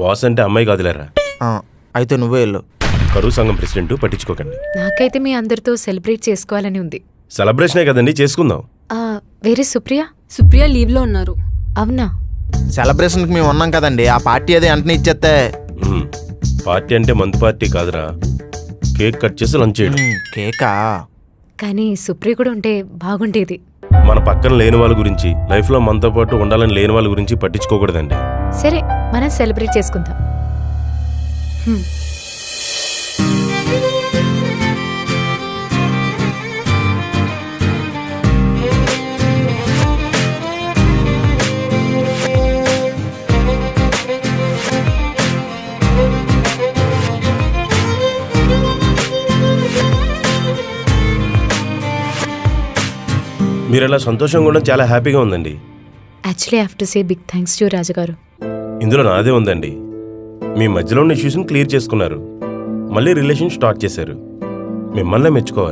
Boss అంటే అమ్మాయి కాదులేరా. అయితే నువ్వే వెళ్ళు. కరువు సంఘం ప్రెసిడెంట్, పట్టించుకోకండి. నాకైతే మీ అందరితో సెలబ్రేట్ చేసుకోవాలని ఉంది. సెలబ్రేషనే కదండి, చేసుకుందాం. వేరే సుప్రియ? సుప్రియ లీవ్లో ఉన్నారు. అవునా? సెలబ్రేషన్కి మేము ఉన్నాం కదండి, ఆ పార్టీ అది వెంటనే ఇచ్చేస్తే. పార్టీ అంటే మందు పార్టీ కాదురా, కేక్ కట్ చేసి లంచ్ చేయడం. కేకా? కానీ సుప్రియ కూడా ఉంటే బాగుండేది. మన పక్కన లేని వాళ్ళ గురించి, లైఫ్లో మనతో పాటు ఉండాలని లేని వాళ్ళ గురించి పట్టించుకోకూడదండి. సరే, మనం సెలబ్రేట్ చేసుకుందాం. మీరు ఇలా సంతోషంగా ఉండడం చాలా హ్యాపీగా ఉందండి. Actually I have to say big thanks to రాజుగారు. ఇందులో నాదే ఉందండి. మీ మధ్యలో ఉన్న ఇష్యూస్ని క్లియర్ చేసుకున్నారు, మళ్ళీ రిలేషన్ స్టార్ట్ చేశారు. మిమ్మల్నే మెచ్చుకోవాలి.